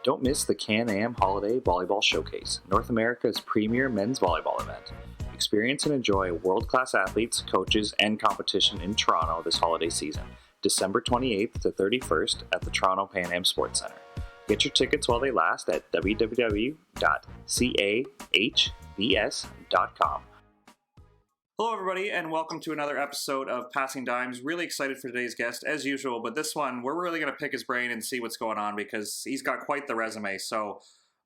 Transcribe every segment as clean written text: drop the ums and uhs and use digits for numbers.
Don't miss the Can-Am Holiday Volleyball Showcase, North America's premier men's volleyball event. Experience and enjoy world-class athletes, coaches, and competition in Toronto this holiday season, December 28th to 31st at the Toronto Pan Am Sports Centre. Get your tickets while they last at www.cahbs.com. Hello, everybody, and welcome to another episode of Passing Dimes. Really excited for today's guest, as usual, but this one, we're really going to pick his brain and see what's going on because he's got quite the resume. So,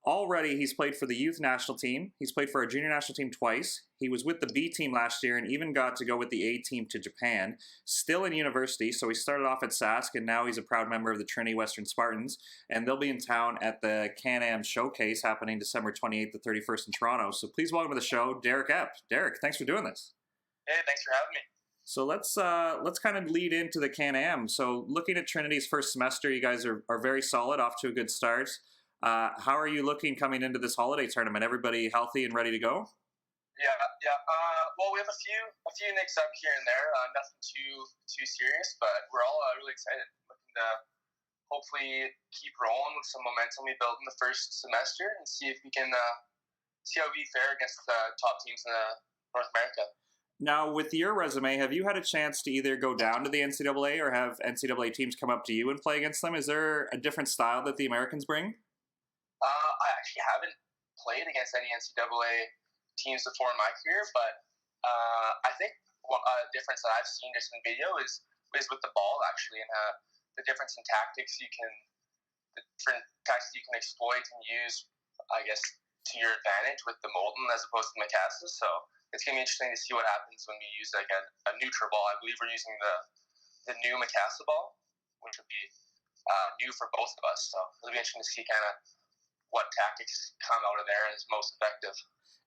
already, he's played for the youth national team. He's played for our junior national team twice. He was with the B team last year and even got to go with the A team to Japan. Still in university, so he started off at Sask, and now he's a proud member of the Trinity Western Spartans, and they'll be in town at the Can-Am Showcase happening December 28th to 31st in Toronto. So, please welcome to the show, Derek Epp. Derek, thanks for doing this. Hey, thanks for having me. So let's kind of lead into the Can-Am. So looking at Trinity's first semester, you guys are very solid, off to a good start. How are you looking coming into this holiday tournament? Everybody healthy and ready to go? Yeah. Well, we have a few nicks up here and there. Nothing too serious, but we're all really excited. Looking to hopefully keep rolling with some momentum we built in the first semester and see if we can see how we fare against the top teams in North America. Now, with your resume, have you had a chance to either go down to the NCAA or have NCAA teams come up to you and play against them? Is there a different style that the Americans bring? I actually haven't played against any NCAA teams before in my career, but I think a difference that I've seen just in video is with the ball, actually, and the difference in the different tactics you can exploit and use, I guess, to your advantage with the Molten as opposed to Macassa. So it's going to be interesting to see what happens when we use like a neutral ball. I believe we're using the new Macassa ball, which would be new for both of us. So it'll be interesting to see kind of what tactics come out of there is most effective.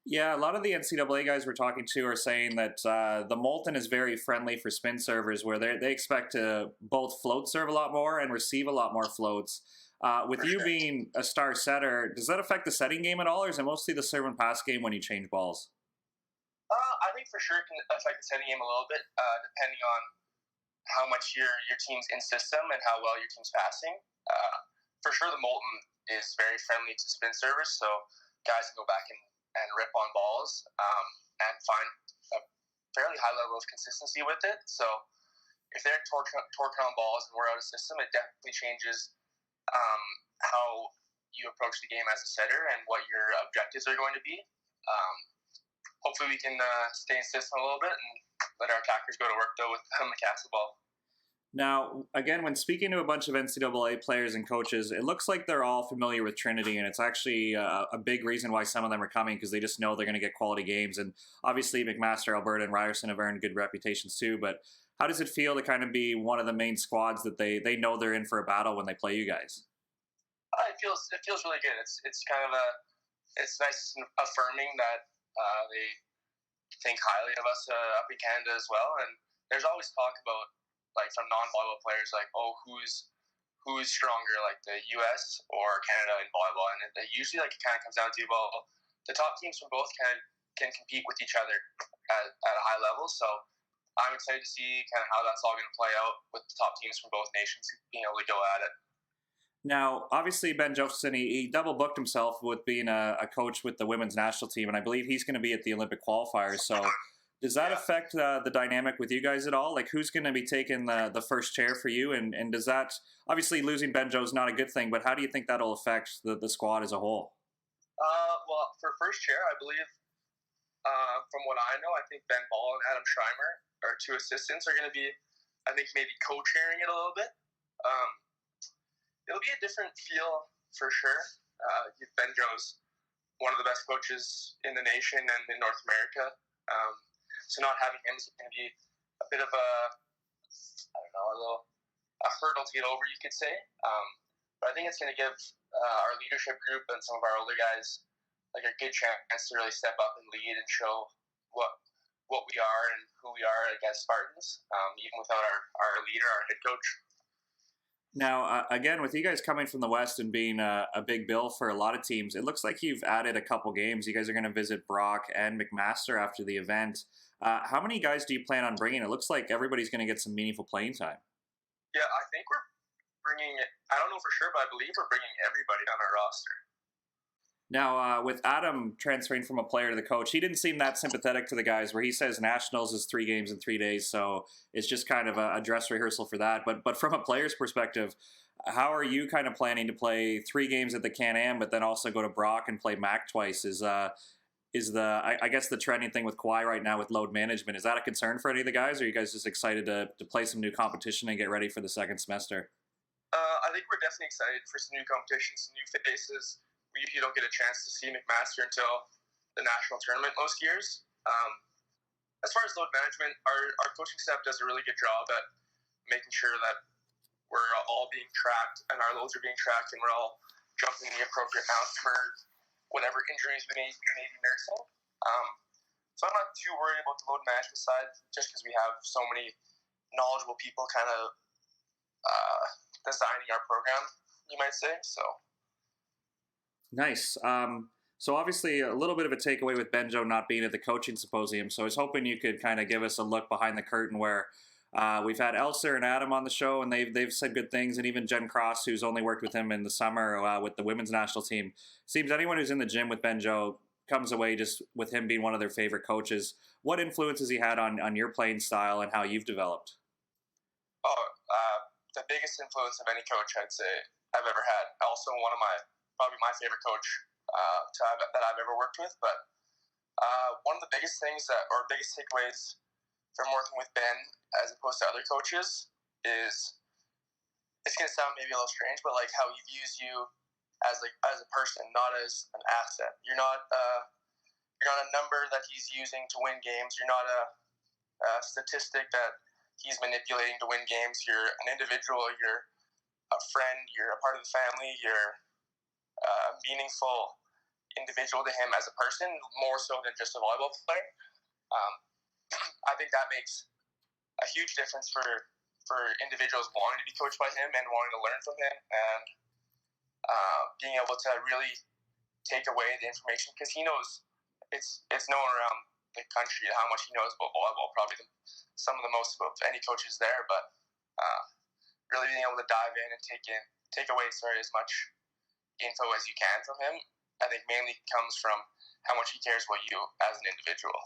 Yeah, a lot of the NCAA guys we're talking to are saying that the Molten is very friendly for spin servers, where they expect to both float serve a lot more and receive a lot more floats. With you being a star setter, does that affect the setting game at all, or is it mostly the serve and pass game when you change balls? I think for sure it can affect the setting game a little bit, depending on how much your team's in system and how well your team's passing. For sure, the Molten is very friendly to spin servers, so guys can go back and rip on balls and find a fairly high level of consistency with it. So if they're torquing on balls and we're out of system, it definitely changes how you approach the game as a setter and what your objectives are going to be. Hopefully we can stay in system a little bit and let our attackers go to work, though, with the Macassa ball. Now, again, when speaking to a bunch of NCAA players and coaches, it looks like they're all familiar with Trinity, and it's actually a big reason why some of them are coming, because they just know they're going to get quality games. And obviously, McMaster, Alberta, and Ryerson have earned good reputations too, but how does it feel to kind of be one of the main squads that they know they're in for a battle when they play you guys? It feels really good. It's kind of it's nice and affirming that they think highly of us up in Canada as well. And there's always talk about, like, from non-volleyball players, like, oh, who's stronger, like the U.S. or Canada in volleyball? And it usually, like, it kind of comes down to, well, the top teams from both can compete with each other at a high level. So I'm excited to see kind of how that's all going to play out with the top teams from both nations being able to go at it. Now, obviously, Ben Josephson, he double booked himself with being a coach with the women's national team, and I believe he's going to be at the Olympic qualifiers. So does that affect the dynamic with you guys at all? Like, who's going to be taking the first chair for you? And does that, obviously, losing Ben Jo's not a good thing, but how do you think that'll affect the squad as a whole? Well, for first chair, I believe, from what I know, I think Ben Ball and Adam Schreimer, our two assistants, are going to be, I think, maybe co-chairing it a little bit. It'll be a different feel for sure. Ben Jo's one of the best coaches in the nation and in North America. So not having him is going to be a bit of a hurdle to get over, you could say. But I think it's going to give our leadership group and some of our older guys like a good chance to really step up and lead and show what we are and who we are against Spartans, even without our leader, our head coach. Now, again, with you guys coming from the West and being a big bill for a lot of teams, it looks like you've added a couple games. You guys are going to visit Brock and McMaster after the event. How many guys do you plan on bringing? It looks like everybody's going to get some meaningful playing time. Yeah, I think we're bringing, I don't know for sure, but I believe we're bringing everybody on our roster. Now, with Adam transferring from a player to the coach, he didn't seem that sympathetic to the guys, where he says Nationals is 3 games in 3 days, so it's just kind of a dress rehearsal for that. But from a player's perspective, how are you kind of planning to play 3 games at the Can-Am, but then also go to Brock and play MAC twice? I guess the trending thing with Kawhi right now with load management, is that a concern for any of the guys, or are you guys just excited to play some new competition and get ready for the second semester? I think we're definitely excited for some new competitions, some new faces. We usually don't get a chance to see McMaster until the national tournament most years. As far as load management, our coaching staff does a really good job at making sure that we're all being tracked and our loads are being tracked and we're all jumping the appropriate amounts for whatever injuries we may be nursing. So I'm not too worried about the load management side, just because we have so many knowledgeable people kind of designing our program, you might say. So Nice. So obviously a little bit of a takeaway with Benjo not being at the coaching symposium. So I was hoping you could kind of give us a look behind the curtain, where we've had Elser and Adam on the show, and they've said good things, and even Jen Cross, who's only worked with him in the summer with the women's national team. Seems anyone who's in the gym with Benjo comes away just with him being one of their favorite coaches. What influence has he had on your playing style and how you've developed? The biggest influence of any coach I'd say I've ever had. Also probably my favorite coach that I've ever worked with. But one of the biggest things biggest takeaways from working with Ben as opposed to other coaches is, it's going to sound maybe a little strange, but like how he views you as a person, not as an asset. You're not a number that he's using to win games. You're not a statistic that he's manipulating to win games. You're an individual. You're a friend. You're a part of the family. You're a meaningful individual to him as a person, more so than just a volleyball player. I think that makes a huge difference for individuals wanting to be coached by him and wanting to learn from him, and being able to really take away the information, because he knows it's known around the country how much he knows about volleyball, probably some of the most of any coaches there, but really being able to dive in and take away as much info as you can from him, I think mainly comes from how much he cares about you as an individual.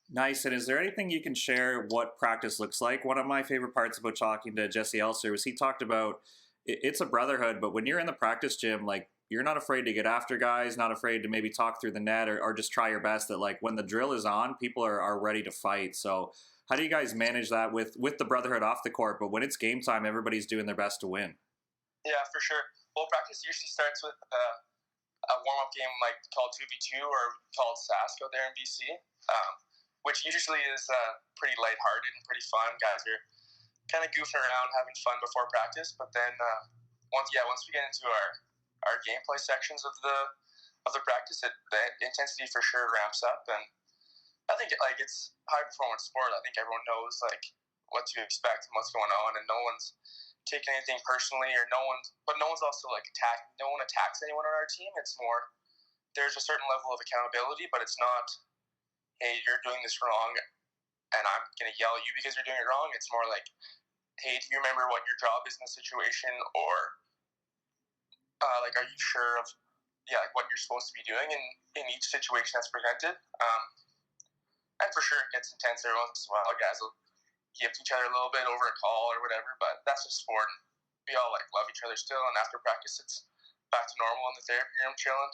Nice. And is there anything you can share what practice looks like? One of my favorite parts about talking to Jesse Elser was he talked about it's a brotherhood, but when you're in the practice gym, like, you're not afraid to get after guys, not afraid to maybe talk through the net or just try your best. That, like, when the drill is on, people are ready to fight. So how do you guys manage that with the brotherhood off the court, but when it's game time, everybody's doing their best to win? Yeah, for sure. Well, practice usually starts with a warm-up game like called 2v2 or called Sask out there in BC, which usually is pretty lighthearted and pretty fun. Guys are kind of goofing around, having fun before practice, but then once we get into our gameplay sections of the practice, the intensity for sure ramps up, and I think it's high performance sport. I think everyone knows what to expect and what's going on, and no one's taking anything personally, no one's also attacking. No one attacks anyone on our team. It's more, there's a certain level of accountability, but it's not, hey, you're doing this wrong, and I'm gonna yell at you because you're doing it wrong. It's more like, hey, do you remember what your job is in the situation, or are you sure of what you're supposed to be doing in each situation that's presented? And for sure, it gets intense every once in a while. Guys will gift each other a little bit over a call or whatever, but that's just sport. We all love each other still, and after practice, it's back to normal in the therapy room, chilling.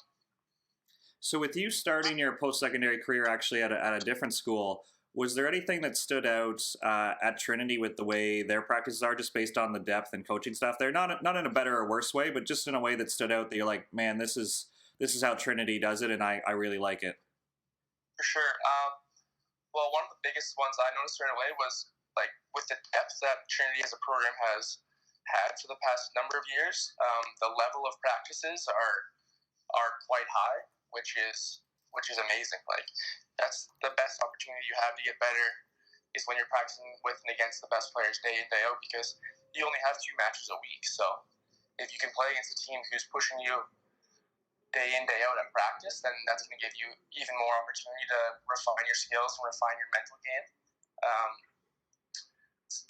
So with you starting your post-secondary career actually at a different school, was there anything that stood out at Trinity with the way their practices are, just based on the depth and coaching staff there? Not in a better or worse way, but just in a way that stood out that you're like, man, this is how Trinity does it, and I really like it. For sure. Well, one of the biggest ones I noticed right away was with the depth that Trinity as a program has had for the past number of years, the level of practices are quite high, which is amazing. That's the best opportunity you have to get better, is when you're practicing with and against the best players day in, day out, because you only have 2 matches a week. So if you can play against a team who's pushing you day in, day out at practice, then that's going to give you even more opportunity to refine your skills and refine your mental game.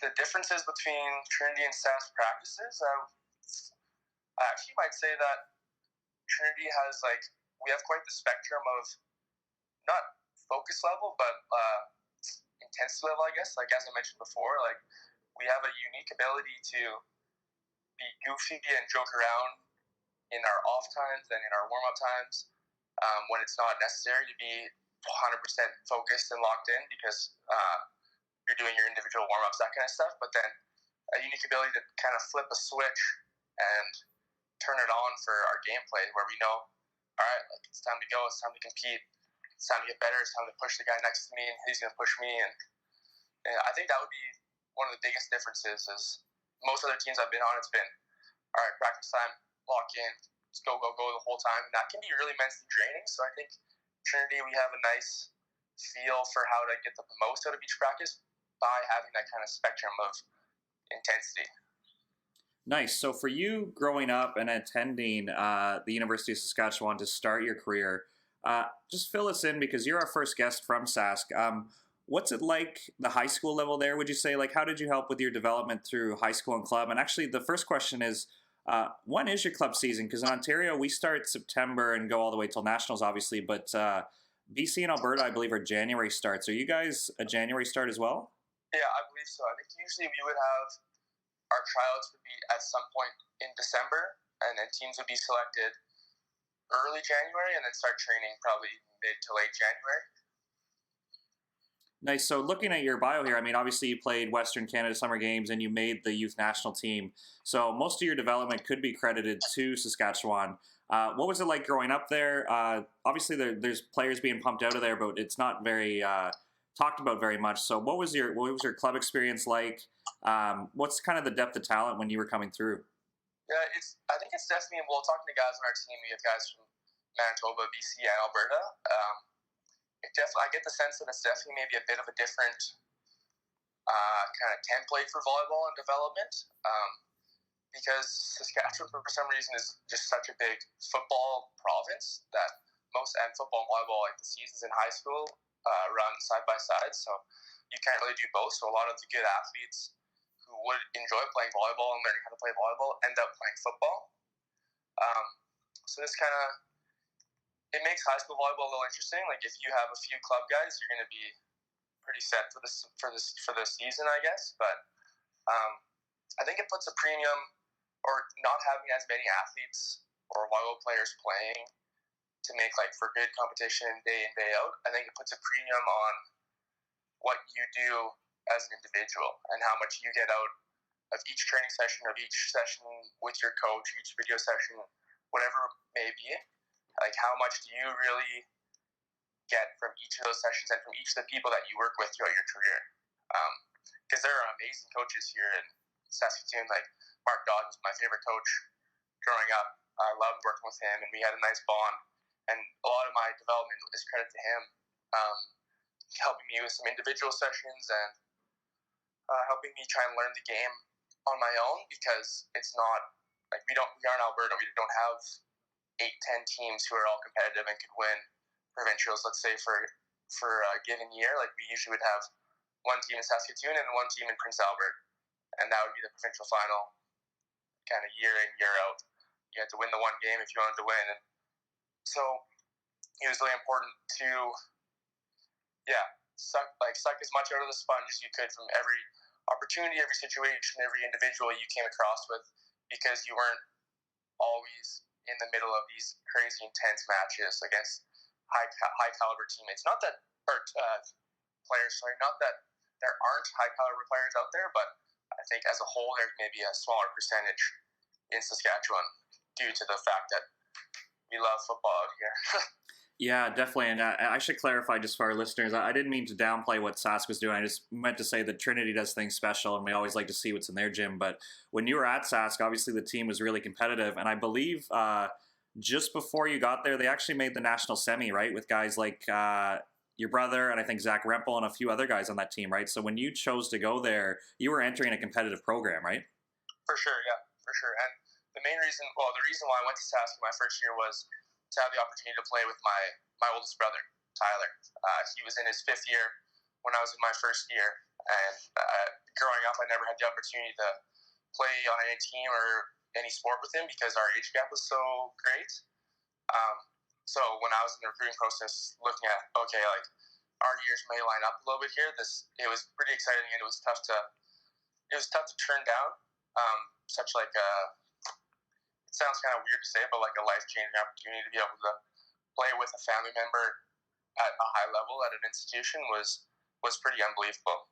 the differences between Trinity and Sask practices, I actually might say that Trinity has we have quite the spectrum of not focus level, but intensity level, I guess. As I mentioned before, we have a unique ability to be goofy and joke around in our off times and in our warm up times when it's not necessary to be 100% focused and locked in because you're doing your individual warm ups, that kind of stuff. But then a unique ability to kind of flip a switch and turn it on for our gameplay where we know, all right, it's time to go, it's time to compete, it's time to get better, it's time to push the guy next to me and he's going to push me. And I think that would be one of the biggest differences is most other teams I've been on, it's been, all right, practice time, lock in, just go the whole time. And that can be really mentally draining. So I think Trinity, we have a nice feel for how to get the most out of each practice by having that kind of spectrum of intensity. Nice. So for you growing up and attending the University of Saskatchewan to start your career, just fill us in because you're our first guest from Sask. What's it like the high school level there, would you say? How did you help with your development through high school and club? And actually, the first question is, when is your club season? Because in Ontario, we start September and go all the way till Nationals, obviously. But BC and Alberta, I believe, are January starts. Are you guys a January start as well? Yeah, I believe so. I think usually we would have our tryouts would be at some point in December, and then teams would be selected early January, and then start training probably mid to late January. Nice. So looking at your bio here, I mean, obviously you played Western Canada Summer Games and you made the youth national team. So most of your development could be credited to Saskatchewan. What was it like growing up there? Obviously there's players being pumped out of there, but it's not very talked about very much. So what was your club experience like? What's kind of the depth of talent when you were coming through? Yeah, I think it's definitely, talking to guys on our team, we have guys from Manitoba, BC, and Alberta. I get the sense that it's definitely maybe a bit of a different kind of template for volleyball and development because Saskatchewan, for some reason, is just such a big football province that football and volleyball, the seasons in high school, run side by side. So you can't really do both. So a lot of the good athletes who would enjoy playing volleyball and learning how to play volleyball end up playing football. So this kind of it makes high school volleyball a little interesting. If you have a few club guys, you're going to be pretty set for the season, I guess. But I think it puts a premium, or not having as many athletes or volleyball players playing to make for good competition day in day out. I think it puts a premium on what you do as an individual and how much you get out of each training session, of each session with your coach, each video session, whatever it may be. How much do you really get from each of those sessions and from each of the people that you work with throughout your career? Because there are amazing coaches here in Saskatoon. Mark Dodd was my favorite coach growing up. I loved working with him, and we had a nice bond. And a lot of my development is credit to him, helping me with some individual sessions and helping me try and learn the game on my own. Because it's not we are in Alberta. We don't have 8-10 teams who are all competitive and could win provincials, let's say, for a given year. We usually would have one team in Saskatoon and one team in Prince Albert, and that would be the provincial final kind of year in, year out. You had to win the one game if you wanted to win. And so it was really important to suck as much out of the sponge as you could from every opportunity, every situation, every individual you came across with, because you weren't always in the middle of these crazy intense matches against high caliber teammates. Not that there aren't high caliber players out there, but I think as a whole there's maybe a smaller percentage in Saskatchewan due to the fact that we love football out here. Yeah, definitely. And I should clarify just for our listeners, I didn't mean to downplay what Sask was doing. I just meant to say that Trinity does things special, and we always like to see what's in their gym. But when you were at Sask, obviously the team was really competitive. And I believe just before you got there, they actually made the national semi, right, with guys like your brother and I think Zach Rempel and a few other guys on that team, right? So when you chose to go there, you were entering a competitive program, right? For sure, yeah, for sure. And the reason why I went to Sask my first year was to have the opportunity to play with my oldest brother, Tyler. He was in his 5th year when I was in my first year. And growing up, I never had the opportunity to play on any team or any sport with him because our age gap was so great. So when I was in the recruiting process, looking at our years may line up a little bit here. It was pretty exciting, and it was tough to turn down. Such like a, it sounds kind of weird to say, but like a life changing opportunity to be able to play with a family member at a high level at an institution was pretty unbelievable.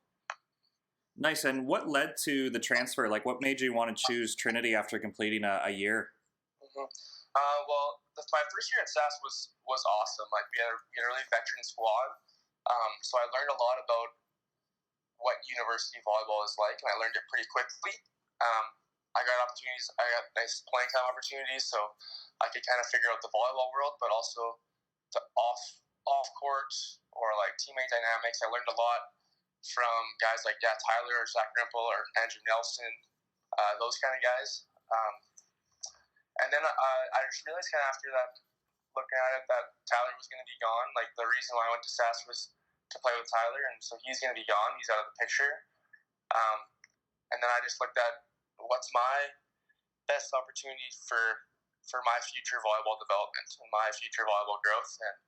Nice. And what led to the transfer? Like, what made you want to choose Trinity after completing a year? Mm-hmm. Well, my first year at SAS was awesome. Like we had a really veteran squad, so I learned a lot about what university volleyball is like, and I learned it pretty quickly. I got opportunities. I got nice playing time opportunities, so I could kind of figure out the volleyball world, but also the off court or like teammate dynamics. I learned a lot from guys like Tyler or Zach Rimple or Andrew Nelson, those kind of guys. And then I just realized kind of after that, looking at it, that Tyler was going to be gone. Like the reason why I went to SAS was to play with Tyler, and so he's going to be gone. He's out of the picture. And then I just looked at what's my best opportunity for my future volleyball development and my future volleyball growth. And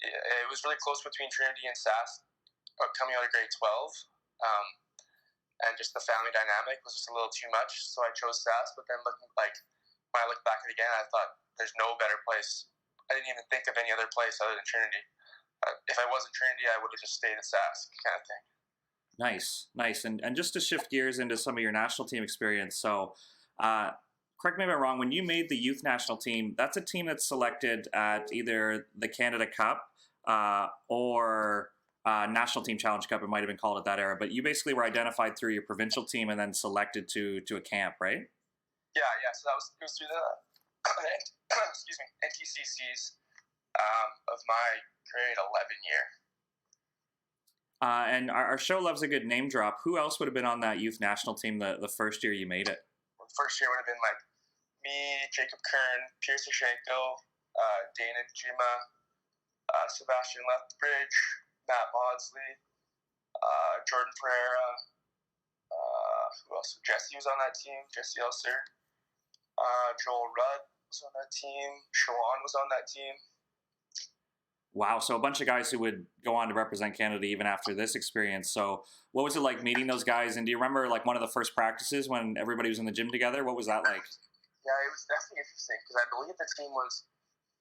it was really close between Trinity and SAS coming out of grade 12. And just the family dynamic was just a little too much, so I chose SAS. But then when I look back at it again, I thought there's no better place. I didn't even think of any other place other than Trinity. If I wasn't Trinity, I would have just stayed at SAS, kind of thing. Nice. And just to shift gears into some of your national team experience. So, correct me if I'm wrong, when you made the youth national team, that's a team that's selected at either the Canada Cup or National Team Challenge Cup. It might have been called at that era. But you basically were identified through your provincial team and then selected to a camp, right? Yeah. So it was through the NTCCs of my grade 11 year. And our show loves a good name drop. Who else would have been on that youth national team the first year you made it? The first year would have been like me, Jacob Kern, Pierce Sashenko, Dana Jima, Sebastian Lethbridge, Matt Maudsley, Jordan Pereira. Who else? Jesse was on that team. Jesse Elser. Joel Rudd was on that team. Shawan was on that team. Wow, so a bunch of guys who would go on to represent Canada even after this experience. So what was it like meeting those guys? And do you remember like one of the first practices when everybody was in the gym together? What was that like? Yeah, it was definitely interesting because I believe the team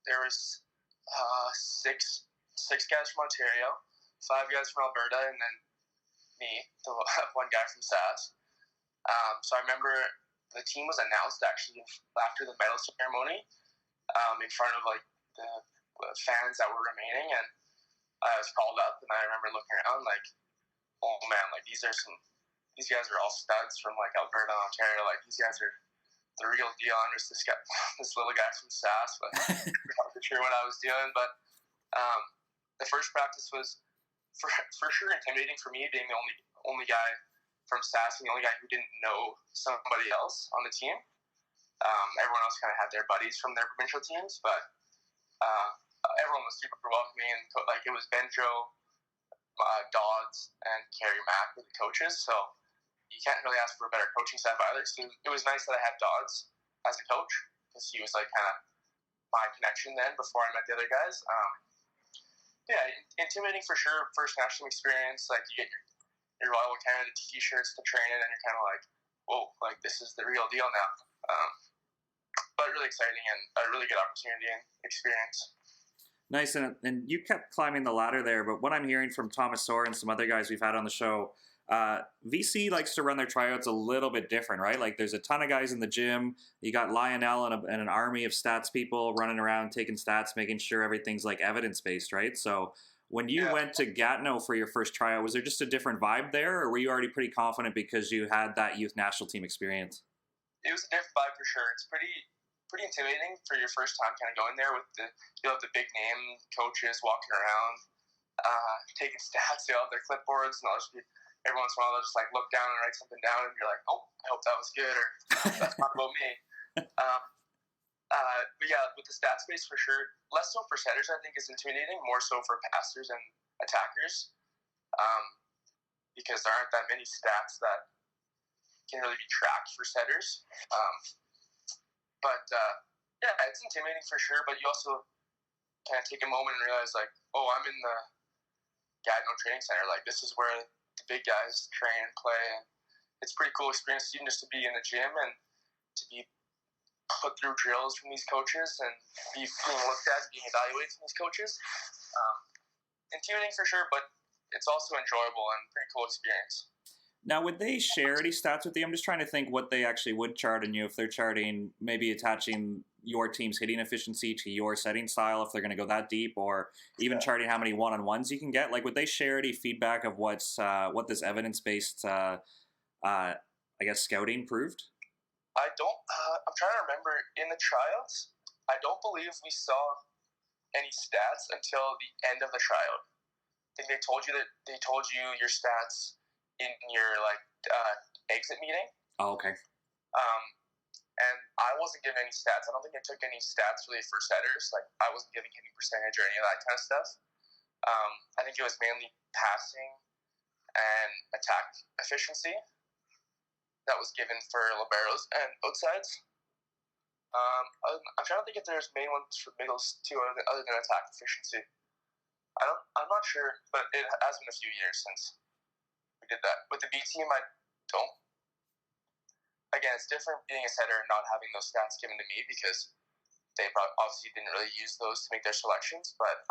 there was six guys from Ontario, 5 guys from Alberta, and then me, the one guy from SAS. So I remember the team was announced actually after the medal ceremony in front of like the fans that were remaining, and I was called up, and I remember looking around like, oh man, like these guys are all studs from like Alberta, Ontario. Like these guys are the real deal. I'm just this little guy from SAS, but not sure what I was doing. But the first practice was for sure intimidating for me, being the only guy from SAS and the only guy who didn't know somebody else on the team. Everyone else kind of had their buddies from their provincial teams, but everyone was super welcoming, and like it was Benjo, Dodds, and Carrie Mack were the coaches. So you can't really ask for a better coaching staff either. So it was nice that I had Dodds as a coach because he was like kind of my connection then before I met the other guys. Yeah, intimidating for sure. First national experience, like you get your Royal Canada T-shirts to train in, and you're kind of like, whoa, like this is the real deal now. But really exciting and a really good opportunity and experience. Nice, and you kept climbing the ladder there, but what I'm hearing from Thomas Soar and some other guys we've had on the show, VC likes to run their tryouts a little bit different, right? Like there's a ton of guys in the gym. You got Lionel and an army of stats people running around taking stats, making sure everything's like evidence-based, right? So when you went to Gatineau for your first tryout, was there just a different vibe there, or were you already pretty confident because you had that youth national team experience? It was a different vibe for sure. It's pretty intimidating for your first time kind of going there with you'll have the big name coaches walking around, taking stats. They all have their clipboards, and every once in a while they'll just like look down and write something down, and you're like, oh, I hope that was good, or that's not about me. But yeah, with the stats space for sure, less so for setters I think is intimidating, more so for passers and attackers. because there aren't that many stats that can really be tracked for setters. But it's intimidating for sure. But you also kind of take a moment and realize, like, oh, I'm in the Gatineau Training Center. Like, this is where the big guys train and play, and it's a pretty cool experience even just to be in the gym and to be put through drills from these coaches and being looked at and being evaluated from these coaches. Intimidating for sure, but it's also enjoyable and pretty cool experience. Now, would they share any stats with you? I'm just trying to think what they actually would chart on you if they're charting, maybe attaching your team's hitting efficiency to your setting style, if they're going to go that deep, or even charting how many one-on-ones you can get. Like, would they share any feedback of what this evidence-based, scouting proved? I don't. I'm trying to remember in the tryouts. I don't believe we saw any stats until the end of the tryout. I think they told you your stats in your exit meeting. Oh, okay. And I wasn't given any stats. I don't think I took any stats really for setters. Like, I wasn't giving hitting percentage or any of that kind of stuff. I think it was mainly passing and attack efficiency that was given for liberos and outsides. I'm trying to think if there's main ones for middles too, other than attack efficiency. I'm not sure, but it has been a few years since we did that. With the B team, I don't. Again, it's different being a setter and not having those stats given to me because they obviously didn't really use those to make their selections. But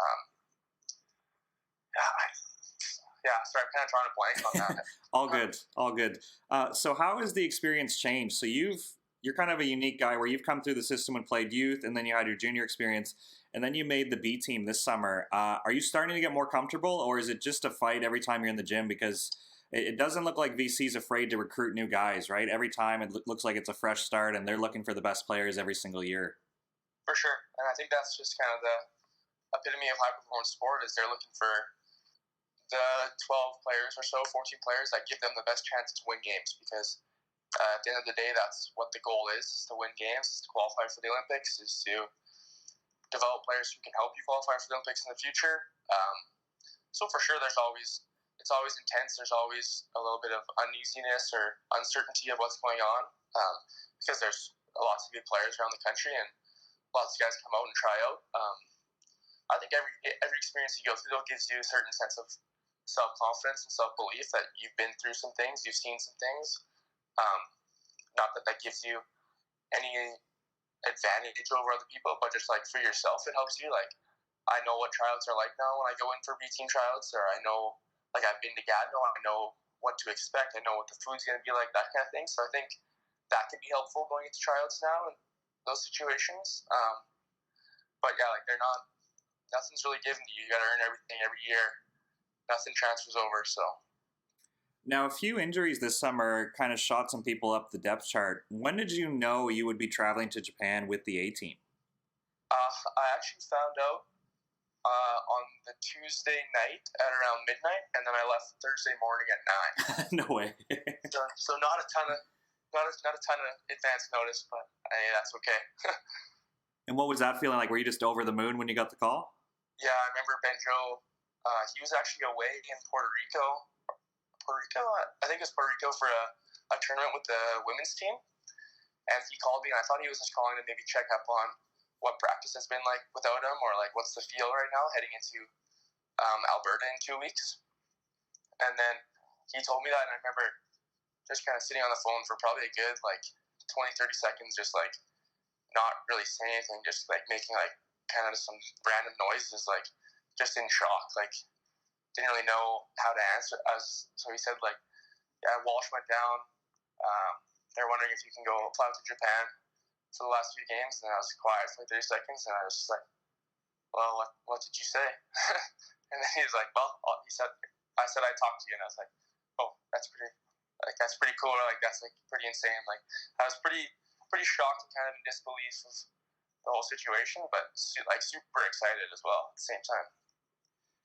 sorry, I'm kind of drawing a blank on that. All good. So how has the experience changed? So you're kind of a unique guy where you've come through the system and played youth, and then you had your junior experience, and then you made the B team this summer. Are you starting to get more comfortable, or is it just a fight every time you're in the gym? Because it doesn't look like VC's afraid to recruit new guys, right? Every time it looks like it's a fresh start, and they're looking for the best players every single year. For sure, and I think that's just kind of the epitome of high-performance sport is they're looking for the 12 players or so, 14 players that give them the best chance to win games because at the end of the day, that's what the goal is to win games, is to qualify for the Olympics, is to develop players who can help you qualify for the Olympics in the future. So for sure, it's always intense. There's always a little bit of uneasiness or uncertainty of what's going on because there's lots of good players around the country and lots of guys come out and try out. I think every experience you go through though gives you a certain sense of self-confidence and self-belief that you've been through some things, you've seen some things. Not that gives you any advantage over other people, but just like for yourself, it helps you. Like, I know what tryouts are like now when I go in for B team tryouts, or I know, like, I've been to Gatineau, I know what to expect, I know what the food's going to be like, that kind of thing. So I think that can be helpful going into tryouts now in those situations. But yeah, like, nothing's really given to you. You got to earn everything every year. Nothing transfers over, so. Now, a few injuries this summer kind of shot some people up the depth chart. When did you know you would be traveling to Japan with the A team? I actually found out on the Tuesday night at around midnight, and then I left Thursday morning at 9. No way. so not a ton of advance notice, but that's okay. And what was that feeling like? Were you just over the moon when you got the call? Yeah, I remember Benjo. He was actually away in Puerto Rico. I think it was Puerto Rico for a tournament with the women's team. And he called me, and I thought he was just calling to maybe check up on what practice has been like without him, or like what's the feel right now heading into Alberta in 2 weeks. And then he told me that, and I remember just kind of sitting on the phone for probably a good 20-30 seconds, just like not really saying anything, just like making like kind of some random noises, like just in shock, like didn't really know how to answer us. So he said Walsh went down. They're wondering if you can go apply to Japan for the last few games, and I was quiet for 30 seconds, and I was just like, well, what did you say? And then he was like, well, I said I'd talk to you, and I was like, oh, that's pretty cool, or like that's like pretty insane. Like, I was pretty shocked and kind of in disbelief of the whole situation, but like super excited as well at the same time.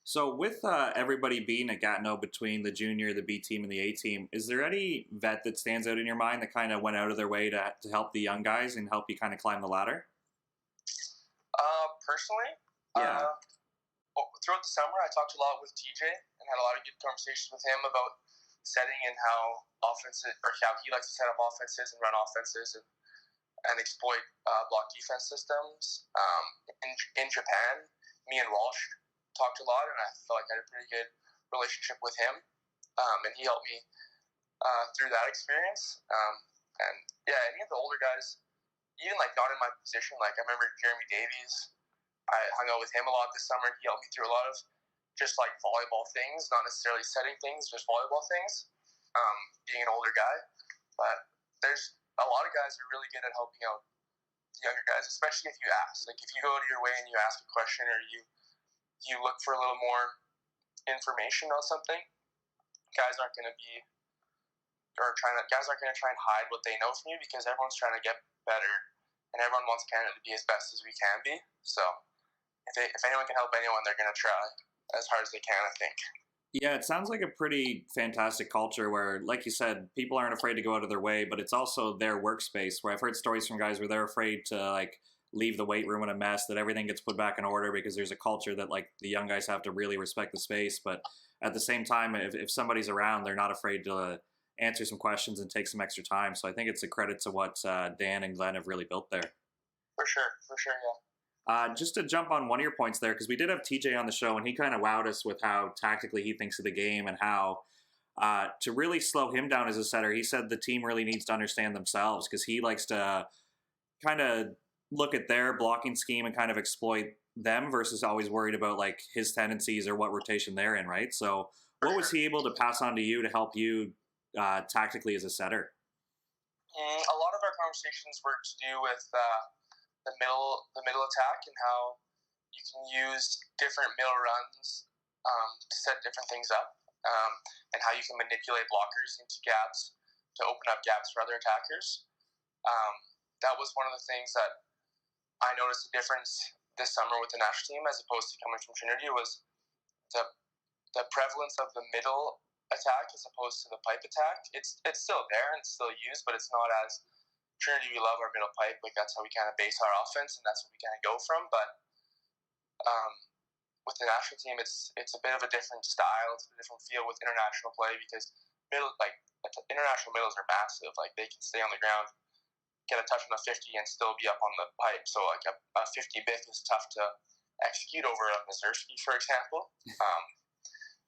So with everybody being at Gatineau between the junior, the B team, and the A team, is there any vet that stands out in your mind that kind of went out of their way to help the young guys and help you kind of climb the ladder? Personally, yeah. Throughout the summer, I talked a lot with TJ and had a lot of good conversations with him about setting and how offenses, or how he likes to set up offenses and run offenses and exploit block defense systems. In Japan, me and Walsh talked a lot, and I felt like I had a pretty good relationship with him, and he helped me through that experience. And yeah, any of the older guys, even like not in my position, like I remember Jeremy Davies. I hung out with him a lot this summer, and he helped me through a lot of just like volleyball things, not necessarily setting things, just volleyball things. Being an older guy, but there's a lot of guys who are really good at helping out the younger guys, especially if you ask. Like if you go out of your way and you ask a question, or you look for a little more information on something, guys aren't going to try and hide what they know from you, because everyone's trying to get better and everyone wants Canada to be as best as we can be. So if anyone can help anyone, they're going to try as hard as they can, I think. Yeah, it sounds like a pretty fantastic culture where, like you said, people aren't afraid to go out of their way, but it's also their workspace, where I've heard stories from guys where they're afraid to like leave the weight room in a mess, that everything gets put back in order, because there's a culture that like the young guys have to really respect the space. But at the same time, if somebody's around, they're not afraid to answer some questions and take some extra time. So I think it's a credit to what Dan and Glenn have really built there. For sure, yeah. Just to jump on one of your points there, because we did have TJ on the show, and he kind of wowed us with how tactically he thinks of the game, and how to really slow him down as a setter, he said the team really needs to understand themselves, because he likes to kind of look at their blocking scheme and kind of exploit them versus always worried about like his tendencies or what rotation they're in, right? So what was he able to pass on to you to help you tactically as a setter? A lot of our conversations were to do with the middle attack, and how you can use different middle runs to set different things up, and how you can manipulate blockers into gaps to open up gaps for other attackers. That was one of the things that I noticed a difference this summer with the national team as opposed to coming from Trinity, was the prevalence of the middle attack as opposed to the pipe attack. It's still there and it's still used, but it's not as Trinity. We love our middle pipe, like that's how we kind of base our offense, and that's what we kind of go from. But with the national team, it's a bit of a different style. It's a different feel with international play, because international middles are massive. Like they can stay on the ground, get a touch on a 50, and still be up on the pipe. So like a 50 bit is tough to execute over a Mazursky, for example.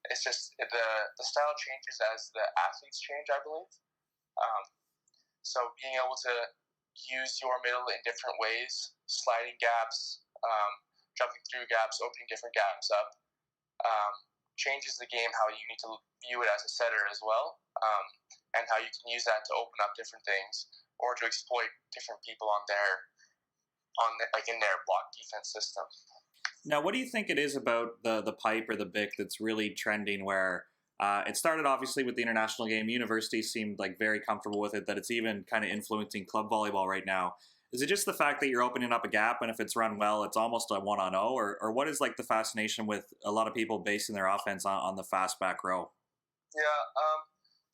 It's just the style changes as the athletes change, I believe. So being able to use your middle in different ways, sliding gaps, jumping through gaps, opening different gaps up, changes the game, how you need to view it as a setter as well, and how you can use that to open up different things or to exploit different people in their block defense system. Now, what do you think it is about the pipe or the BIC that's really trending, where it started obviously with the international game. Universities seemed like very comfortable with it, that it's even kind of influencing club volleyball right now. Is it just the fact that you're opening up a gap, and if it's run well, it's almost a 1-on-0, or what is like the fascination with a lot of people basing their offense on the fast back row? Yeah,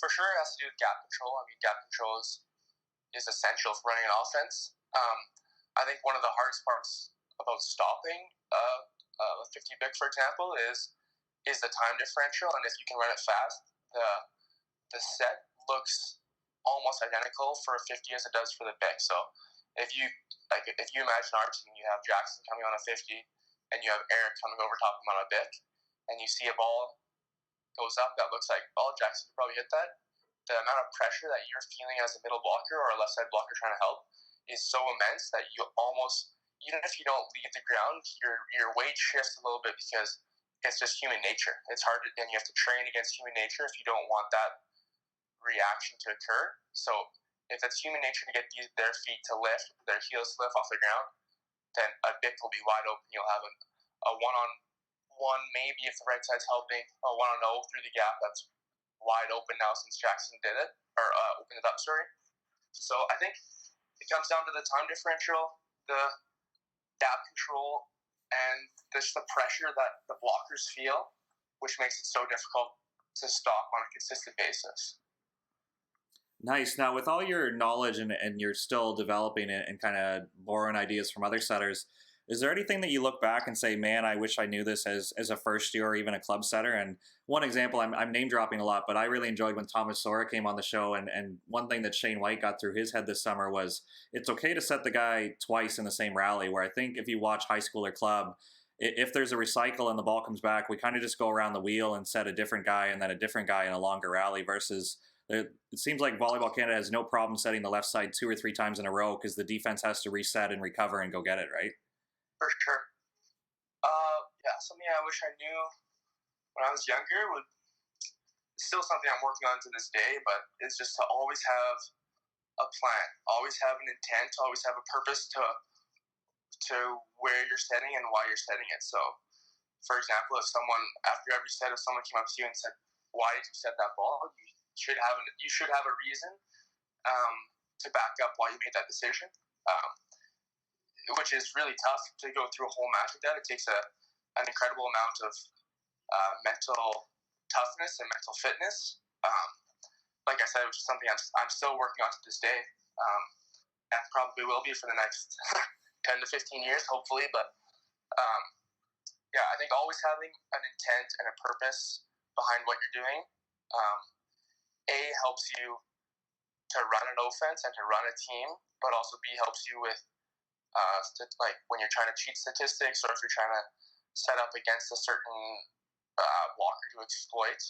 for sure it has to do with gap control. I mean, gap control is essential for running an offense. I think one of the hardest parts about stopping a 50 BIC, for example, is the time differential, and if you can run it fast, the set looks almost identical for a 50 as it does for the BIC. So if you imagine our team, you have Jackson coming on a 50, and you have Eric coming over top of him on a BIC, and you see a ball goes up that looks like, well, Jackson could probably hit that. The amount of pressure that you're feeling as a middle blocker or a left side blocker trying to help is so immense that you almost, even if you don't leave the ground, your weight shifts a little bit, because it's just human nature. It's hard, and you have to train against human nature if you don't want that reaction to occur. So if it's human nature to get their feet to lift, their heels to lift off the ground, then a BIC will be wide open. You'll have a one-on-one, maybe if the right side's helping, a 1-on-0 through the gap that's wide open now since Jackson did it, or opened it up, sorry. So I think it comes down to the time differential, the gap control, and just the pressure that the blockers feel, which makes it so difficult to stop on a consistent basis. Nice. Now, with all your knowledge and you're still developing it and kind of borrowing ideas from other setters, Is there anything that you look back and say, man, I wish I knew this as a first year or even a club setter? And one example, I'm name dropping a lot, but I really enjoyed when Thomas Sora came on the show. And one thing that Shane White got through his head this summer was it's okay to set the guy twice in the same rally, where I think if you watch high school or club, if there's a recycle and the ball comes back, we kind of just go around the wheel and set a different guy and then a different guy in a longer rally versus it seems like Volleyball Canada has no problem setting the left side 2 or 3 times in a row because the defense has to reset and recover and go get it, right? For sure. Yeah, something I wish I knew when I was younger would still something I'm working on to this day, but it's just to always have a plan, always have an intent, always have a purpose to where you're setting and why you're setting it. So, for example, if someone after every set, if someone came up to you and said, "Why did you set that ball?" You should have a reason to back up why you made that decision. Which is really tough to go through a whole match like that. It takes an incredible amount of mental toughness and mental fitness. Like I said, which is something I'm still working on to this day, and probably will be for the next 10 to 15 years, hopefully. But yeah, I think always having an intent and a purpose behind what you're doing, helps you to run an offense and to run a team, but also B helps you with like when you're trying to cheat statistics or if you're trying to set up against a certain blocker to exploit.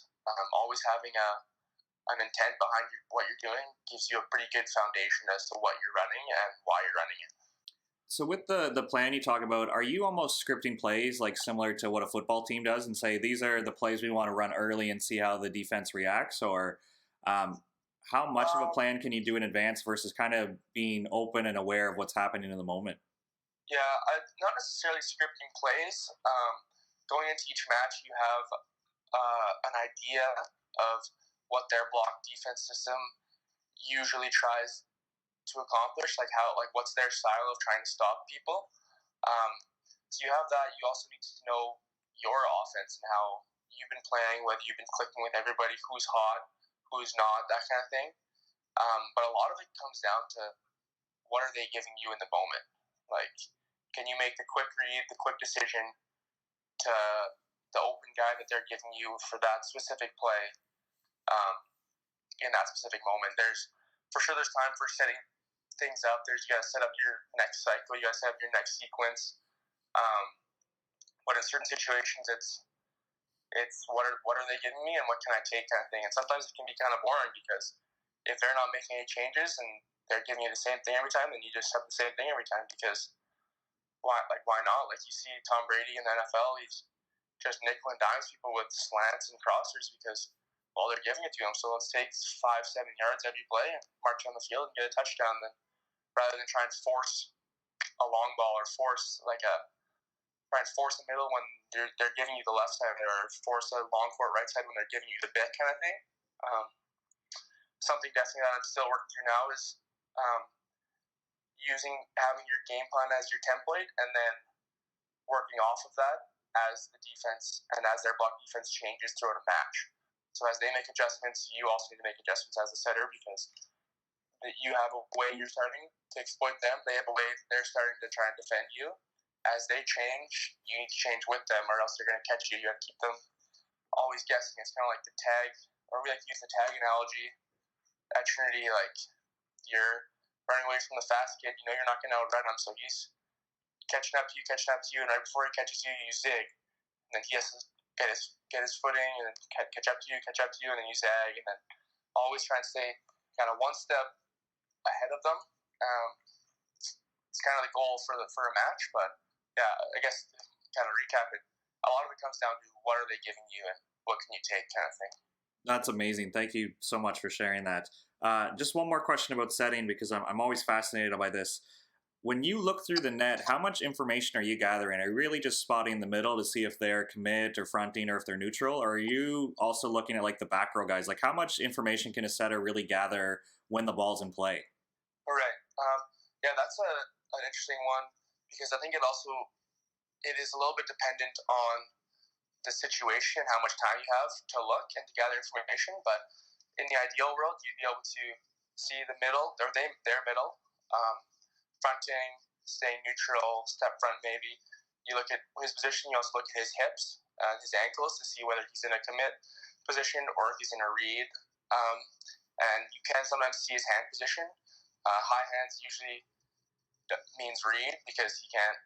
Always having an intent behind what you're doing gives you a pretty good foundation as to what you're running and why you're running it. So with the plan you talk about, are you almost scripting plays like similar to what a football team does and say these are the plays we want to run early and see how the defense reacts? Or how much of a plan can you do in advance versus kind of being open and aware of what's happening in the moment? Yeah, not necessarily scripting plays. Going into each match, you have an idea of what their block defense system usually tries to accomplish, like what's their style of trying to stop people. So you have that. You also need to know your offense and how you've been playing, whether you've been clicking with everybody, who's hot, who's not, that kind of thing. But a lot of it comes down to what are they giving you in the moment. Like, can you make the quick read, the quick decision to the open guy that they're giving you for that specific play in that specific moment? There's time for setting things up. You got to set up your next cycle. You got to set up your next sequence. But in certain situations, it's what are they giving me and what can I take kind of thing. And sometimes it can be kind of boring because if they're not making any changes and they're giving you the same thing every time, then you just have the same thing every time because why not? Like you see Tom Brady in the NFL, he's just nickel and dimes people with slants and crossers because they're giving it to him. So let's take 5-7 yards every play and march on the field and get a touchdown. Then rather than try and force a long ball or try and force the middle when they're giving you the left side or force a long court right side when they're giving you the bit kind of thing. Something definitely that I'm still working through now is having your game plan as your template and then working off of that as the defense and as their block defense changes throughout a match. So as they make adjustments, you also need to make adjustments as a setter because you have a way you're starting to exploit them. They have a way they're starting to try and defend you. As they change, you need to change with them or else they're going to catch you. You have to keep them always guessing. It's kind of like the tag, or we like to use the tag analogy at Trinity. Like you're running away from the fast kid. You know you're not going to outrun him. So he's catching up to you, and right before he catches you, you zig. And then he has to get his footing and then catch up to you, and then you zag, and then always try and stay kind of one step ahead of them. It's kind of the goal for a match, but yeah, I guess to kind of recap it, a lot of it comes down to what are they giving you and what can you take kind of thing. That's amazing. Thank you so much for sharing that. Just one more question about setting because I'm always fascinated by this. When you look through the net, how much information are you gathering? Are you really just spotting the middle to see if they're commit or fronting or if they're neutral? Or are you also looking at like the back row guys? Like how much information can a setter really gather when the ball's in play? All right. Yeah, that's an interesting one because I think it is a little bit dependent on the situation, how much time you have to look and to gather information. But in the ideal world, you'd be able to see the middle, or their middle, fronting, staying neutral, step front maybe. You look at his position, you also look at his hips, his ankles to see whether he's in a commit position or if he's in a read. And you can sometimes see his hand position. High hands usually means read because he can't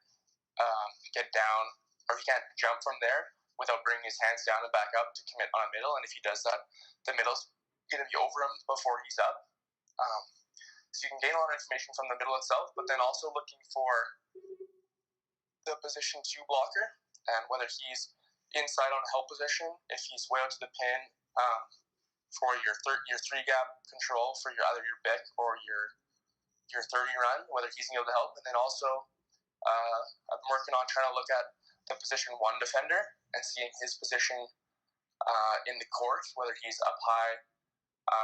get down or he can't jump from there without bringing his hands down and back up to commit on a middle. And if he does that, the middle's going to be over him before he's up. So you can gain a lot of information from the middle itself, but then also looking for the position 2 blocker and whether he's inside on a help position, if he's way out to the pin for your 3 gap control for either your Bic or your 30 run, whether he's going to be able to help. And then also I'm working on trying to look at the position 1 defender and seeing his position in the court, whether he's up high,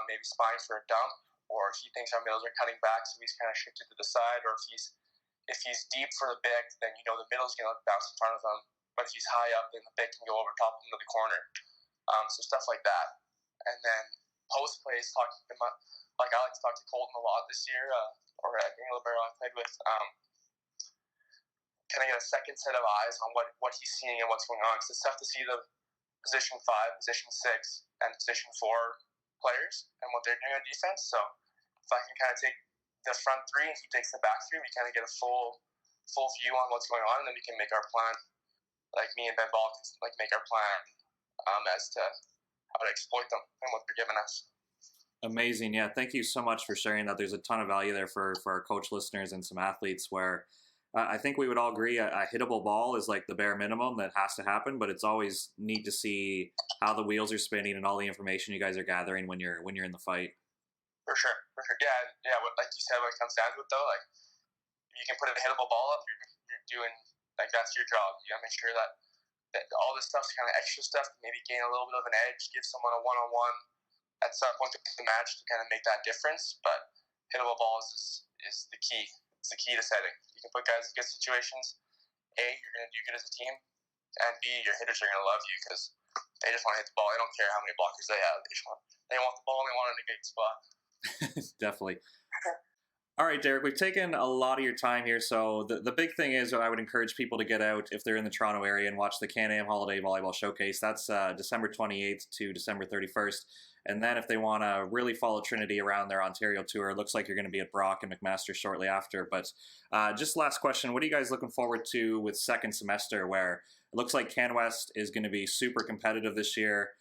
maybe spine for a dump, or if he thinks our middles are cutting back, so he's kind of shifted to the side, or if he's deep for the Bic, then you know the middle's going to bounce in front of him. But if he's high up, then the Bic can go over top of him to the corner. So stuff like that. And then post plays, talking to him, like I like to talk to Colton a lot this year, or at Daniel Libero I played with. Can I get a second set of eyes on what he's seeing and what's going on? Because it's tough to see the position 5, position 6, and position 4 players and what they're doing on defense. So if I can kind of take the front 3 and he takes the back 3, we kind of get a full view on what's going on, and then we can make our plan. Like me and Ben Ball can make our plan as to how to exploit them and what they're giving us. Amazing. Yeah, thank you so much for sharing that. There's a ton of value there for our coach listeners and some athletes where I think we would all agree a hittable ball is like the bare minimum that has to happen, but it's always neat to see how the wheels are spinning and all the information you guys are gathering when you're in the fight. For sure. Yeah. Like you said, when it comes down to it, though, like if you can put a hittable ball up, you're doing that's your job. You gotta make sure that all this stuff's kind of extra stuff, maybe gain a little bit of an edge, give someone a one-on-one at some point in the match to kind of make that difference. But hittable balls is the key. It's the key to setting. You can put guys in good situations. A, you're going to do good as a team. And B, your hitters are going to love you because they just want to hit the ball. They don't care how many blockers they have. They want the ball and they want it in a good spot. Definitely. All right, Derek, we've taken a lot of your time here. So the big thing is I would encourage people to get out if they're in the Toronto area and watch the Can-Am Holiday Volleyball Showcase. That's December 28th to December 31st. And then if they want to really follow Trinity around their Ontario tour, it looks like you're going to be at Brock and McMaster shortly after. But just last question, what are you guys looking forward to with second semester where it looks like CanWest is going to be super competitive this year?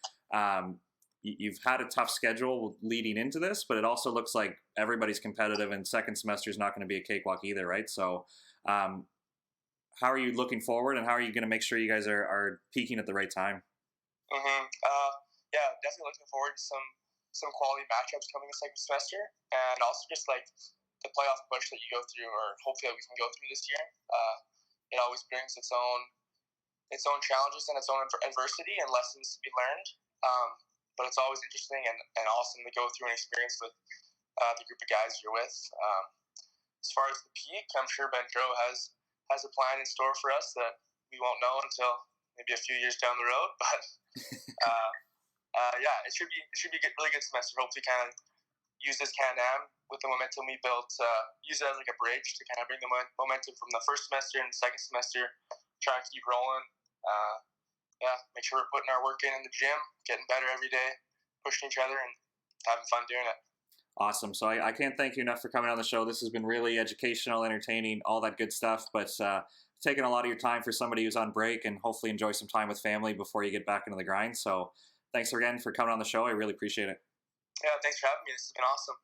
You've had a tough schedule leading into this, but it also looks like everybody's competitive and second semester is not going to be a cakewalk either, right? So how are you looking forward and how are you going to make sure you guys are peaking at the right time? Yeah, definitely looking forward to some quality matchups coming in second semester, and also just like the playoff push that you go through, or hopefully that we can go through this year. It always brings its own challenges and its own adversity and lessons to be learned. But it's always interesting and awesome to go through and experience with the group of guys you're with. As far as the peak, I'm sure Ben Crow has a plan in store for us that we won't know until maybe a few years down the road, but. Yeah, it should be a really good semester. Hopefully, kind of use this Can-Am with the momentum we built. Use it as like a bridge to kind of bring the momentum from the first semester and the second semester. Try and keep rolling. Make sure we're putting our work in the gym, getting better every day, pushing each other, and having fun doing it. Awesome. So I can't thank you enough for coming on the show. This has been really educational, entertaining, all that good stuff. But taking a lot of your time for somebody who's on break and hopefully enjoy some time with family before you get back into the grind. So thanks again for coming on the show. I really appreciate it. Yeah, thanks for having me. This has been awesome.